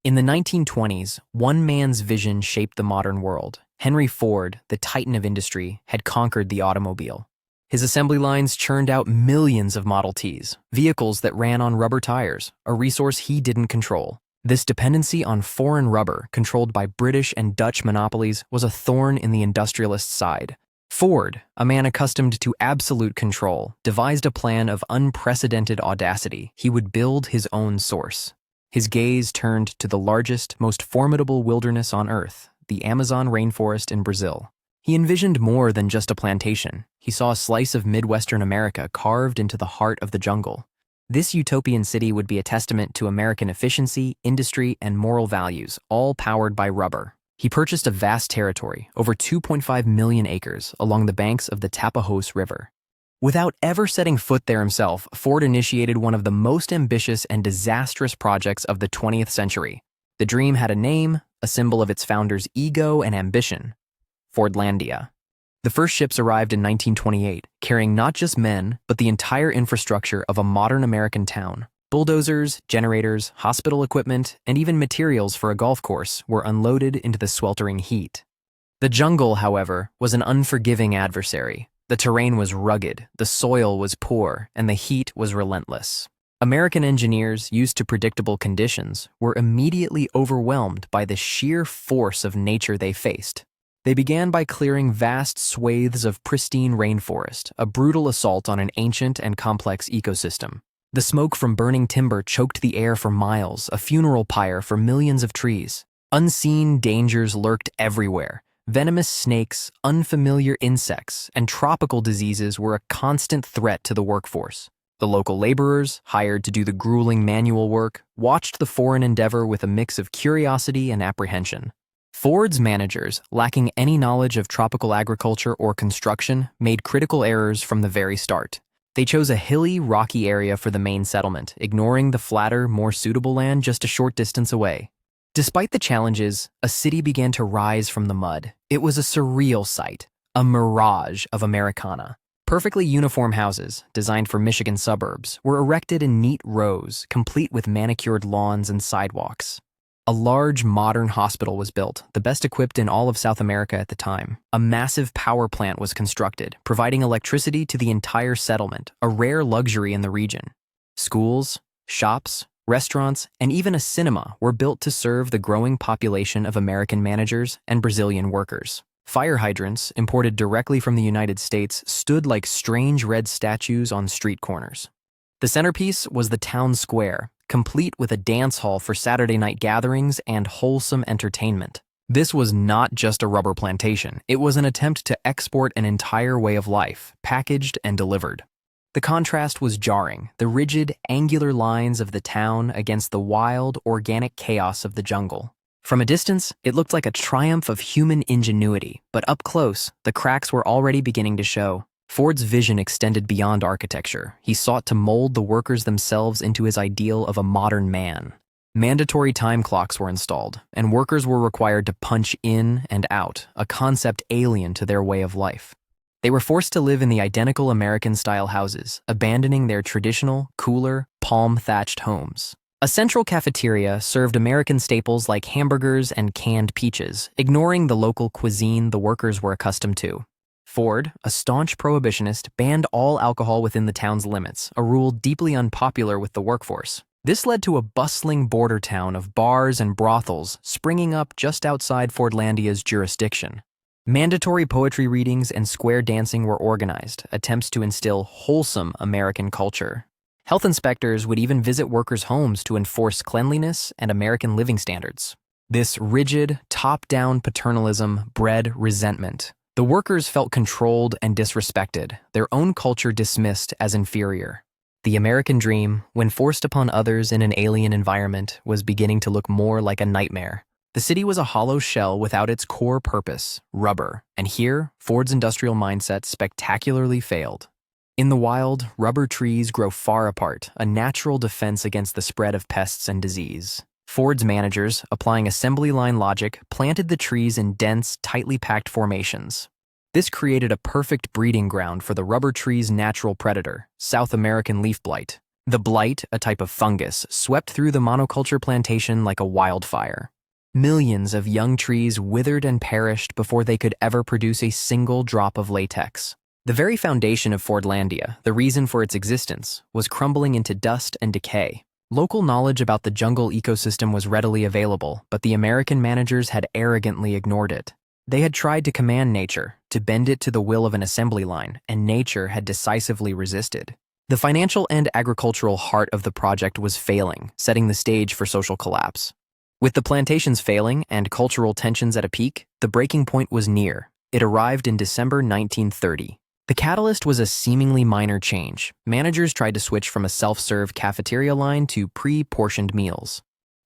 In the 1920s, one man's vision shaped the modern world. Henry Ford, the titan of industry, had conquered the automobile. His assembly lines churned out millions of Model Ts, vehicles that ran on rubber tires, a resource he didn't control. This dependency on foreign rubber, controlled by British and Dutch monopolies, was a thorn in the industrialist's side. Ford, a man accustomed to absolute control, devised a plan of unprecedented audacity. He would build his own source. His gaze turned to the largest, most formidable wilderness on Earth, the Amazon rainforest in Brazil. He envisioned more than just a plantation. He saw a slice of Midwestern America carved into the heart of the jungle. This utopian city would be a testament to American efficiency, industry, and moral values, all powered by rubber. He purchased a vast territory, over 2.5 million acres, along the banks of the Tapajos River. Without ever setting foot there himself, Ford initiated one of the most ambitious and disastrous projects of the 20th century. The dream had a name, a symbol of its founder's ego and ambition: Fordlandia. The first ships arrived in 1928, carrying not just men, but the entire infrastructure of a modern American town. Bulldozers, generators, hospital equipment, and even materials for a golf course were unloaded into the sweltering heat. The jungle, however, was an unforgiving adversary. The terrain was rugged, the soil was poor, and the heat was relentless. American engineers, used to predictable conditions, were immediately overwhelmed by the sheer force of nature they faced. They began by clearing vast swathes of pristine rainforest, a brutal assault on an ancient and complex ecosystem. The smoke from burning timber choked the air for miles, a funeral pyre for millions of trees. Unseen dangers lurked everywhere. Venomous snakes, unfamiliar insects, and tropical diseases were a constant threat to the workforce. The local laborers, hired to do the grueling manual work, watched the foreign endeavor with a mix of curiosity and apprehension. Ford's managers, lacking any knowledge of tropical agriculture or construction, made critical errors from the very start. They chose a hilly, rocky area for the main settlement, ignoring the flatter, more suitable land just a short distance away. Despite the challenges, a city began to rise from the mud. It was a surreal sight, a mirage of Americana. Perfectly uniform houses, designed for Michigan suburbs, were erected in neat rows, complete with manicured lawns and sidewalks. A large, modern hospital was built, the best equipped in all of South America at the time. A massive power plant was constructed, providing electricity to the entire settlement, a rare luxury in the region. Schools, shops, restaurants, and even a cinema were built to serve the growing population of American managers and Brazilian workers. Fire hydrants, imported directly from the United States, stood like strange red statues on street corners. The centerpiece was the town square, complete with a dance hall for Saturday night gatherings and wholesome entertainment. This was not just a rubber plantation. It was an attempt to export an entire way of life, packaged and delivered. The contrast was jarring, the rigid, angular lines of the town against the wild, organic chaos of the jungle. From a distance, it looked like a triumph of human ingenuity, but up close, the cracks were already beginning to show. Ford's vision extended beyond architecture. He sought to mold the workers themselves into his ideal of a modern man. Mandatory time clocks were installed, and workers were required to punch in and out, a concept alien to their way of life. They were forced to live in the identical American-style houses, abandoning their traditional, cooler, palm-thatched homes. A central cafeteria served American staples like hamburgers and canned peaches, ignoring the local cuisine the workers were accustomed to. Ford, a staunch prohibitionist, banned all alcohol within the town's limits, a rule deeply unpopular with the workforce. This led to a bustling border town of bars and brothels springing up just outside Fordlandia's jurisdiction. Mandatory poetry readings and square dancing were organized, attempts to instill wholesome American culture. Health inspectors would even visit workers' homes to enforce cleanliness and American living standards. This rigid, top-down paternalism bred resentment. The workers felt controlled and disrespected, their own culture dismissed as inferior. The American dream, when forced upon others in an alien environment, was beginning to look more like a nightmare. The city was a hollow shell without its core purpose, rubber, and here, Ford's industrial mindset spectacularly failed. In the wild, rubber trees grow far apart, a natural defense against the spread of pests and disease. Ford's managers, applying assembly line logic, planted the trees in dense, tightly packed formations. This created a perfect breeding ground for the rubber tree's natural predator, South American leaf blight. The blight, a type of fungus, swept through the monoculture plantation like a wildfire. Millions of young trees withered and perished before they could ever produce a single drop of latex. The very foundation of Fordlandia, the reason for its existence, was crumbling into dust and decay. Local knowledge about the jungle ecosystem was readily available, but the American managers had arrogantly ignored it. They had tried to command nature, to bend it to the will of an assembly line, and nature had decisively resisted. The financial and agricultural heart of the project was failing, setting the stage for social collapse. With the plantations failing and cultural tensions at a peak, the breaking point was near. It arrived in December 1930. The catalyst was a seemingly minor change. Managers tried to switch from a self-serve cafeteria line to pre-portioned meals.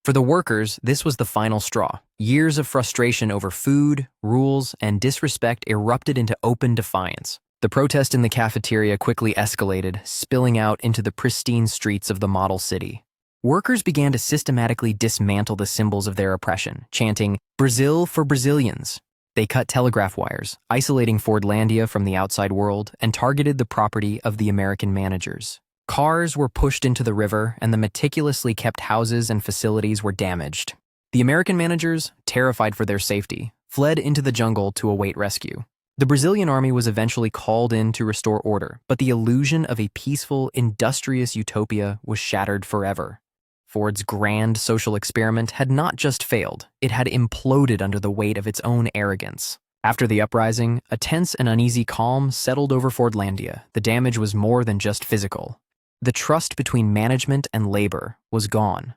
For the workers, this was the final straw. Years of frustration over food, rules, and disrespect erupted into open defiance. The protest in the cafeteria quickly escalated, spilling out into the pristine streets of the model city. Workers began to systematically dismantle the symbols of their oppression, chanting, "Brazil for Brazilians." They cut telegraph wires, isolating Fordlandia from the outside world, and targeted the property of the American managers. Cars were pushed into the river, and the meticulously kept houses and facilities were damaged. The American managers, terrified for their safety, fled into the jungle to await rescue. The Brazilian army was eventually called in to restore order, but the illusion of a peaceful, industrious utopia was shattered forever. Ford's grand social experiment had not just failed, it had imploded under the weight of its own arrogance. After the uprising, a tense and uneasy calm settled over Fordlandia. The damage was more than just physical. The trust between management and labor was gone.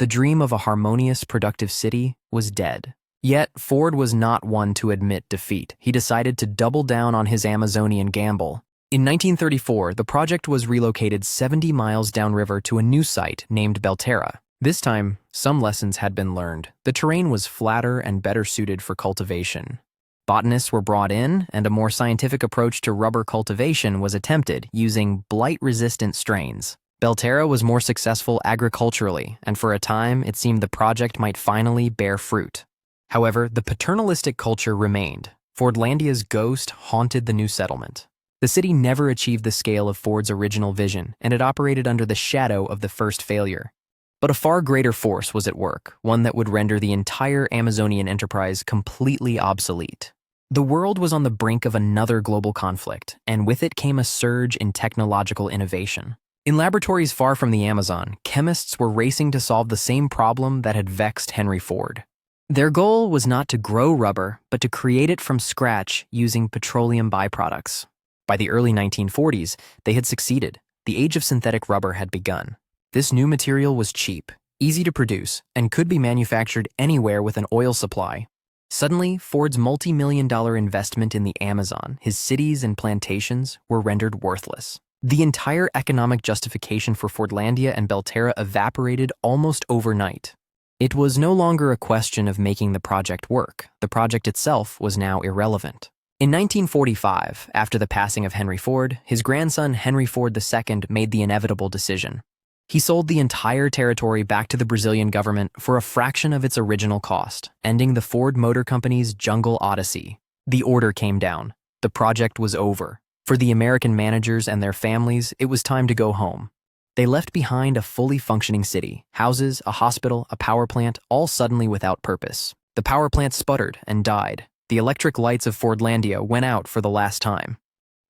The dream of a harmonious, productive city was dead. Yet, Ford was not one to admit defeat. He decided to double down on his Amazonian gamble. In 1934, the project was relocated 70 miles downriver to a new site named Belterra. This time, some lessons had been learned. The terrain was flatter and better suited for cultivation. Botanists were brought in, and a more scientific approach to rubber cultivation was attempted using blight-resistant strains. Belterra was more successful agriculturally, and for a time, it seemed the project might finally bear fruit. However, the paternalistic culture remained. Fordlandia's ghost haunted the new settlement. The city never achieved the scale of Ford's original vision, and it operated under the shadow of the first failure. But a far greater force was at work, one that would render the entire Amazonian enterprise completely obsolete. The world was on the brink of another global conflict, and with it came a surge in technological innovation. In laboratories far from the Amazon, chemists were racing to solve the same problem that had vexed Henry Ford. Their goal was not to grow rubber, but to create it from scratch using petroleum byproducts. By the early 1940s, they had succeeded. The age of synthetic rubber had begun. This new material was cheap, easy to produce, and could be manufactured anywhere with an oil supply. Suddenly, Ford's multi-million-dollar investment in the Amazon, his cities and plantations, were rendered worthless. The entire economic justification for Fordlandia and Belterra evaporated almost overnight. It was no longer a question of making the project work. The project itself was now irrelevant. In 1945, after the passing of Henry Ford, his grandson Henry Ford II made the inevitable decision. He sold the entire territory back to the Brazilian government for a fraction of its original cost, ending the Ford Motor Company's jungle odyssey. The order came down. The project was over. For the American managers and their families, it was time to go home. They left behind a fully functioning city, houses, a hospital, a power plant, all suddenly without purpose. The power plant sputtered and died. The electric lights of Fordlandia went out for the last time.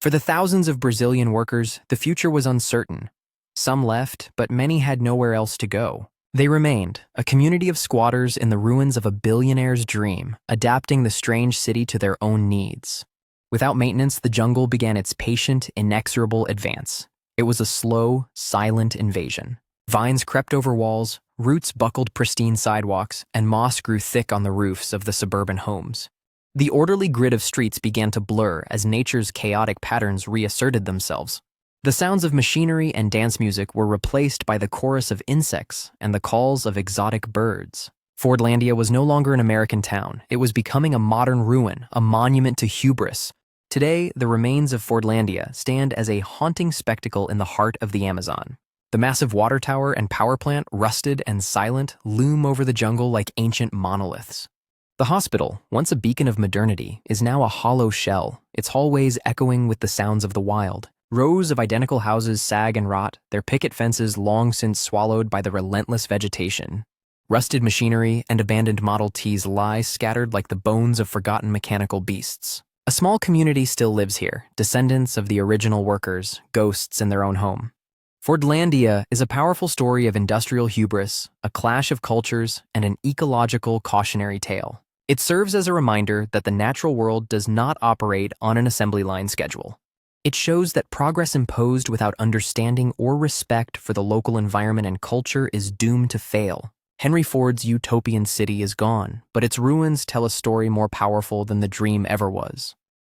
For the thousands of Brazilian workers, the future was uncertain. Some left, but many had nowhere else to go. They remained, a community of squatters in the ruins of a billionaire's dream, adapting the strange city to their own needs. Without maintenance, the jungle began its patient, inexorable advance. It was a slow, silent invasion. Vines crept over walls, roots buckled pristine sidewalks, and moss grew thick on the roofs of the suburban homes. The orderly grid of streets began to blur as nature's chaotic patterns reasserted themselves. The sounds of machinery and dance music were replaced by the chorus of insects and the calls of exotic birds. Fordlandia was no longer an American town. It was becoming a modern ruin, a monument to hubris. Today, the remains of Fordlandia stand as a haunting spectacle in the heart of the Amazon. The massive water tower and power plant, rusted and silent, loom over the jungle like ancient monoliths. The hospital, once a beacon of modernity, is now a hollow shell, its hallways echoing with the sounds of the wild. Rows of identical houses sag and rot, their picket fences long since swallowed by the relentless vegetation. Rusted machinery and abandoned Model Ts lie scattered like the bones of forgotten mechanical beasts. A small community still lives here, descendants of the original workers, ghosts in their own home. Fordlandia is a powerful story of industrial hubris, a clash of cultures, and an ecological cautionary tale. It serves as a reminder that the natural world does not operate on an assembly line schedule. It shows that progress imposed without understanding or respect for the local environment and culture is doomed to fail. Henry Ford's utopian city is gone, but its ruins tell a story more powerful than the dream ever was.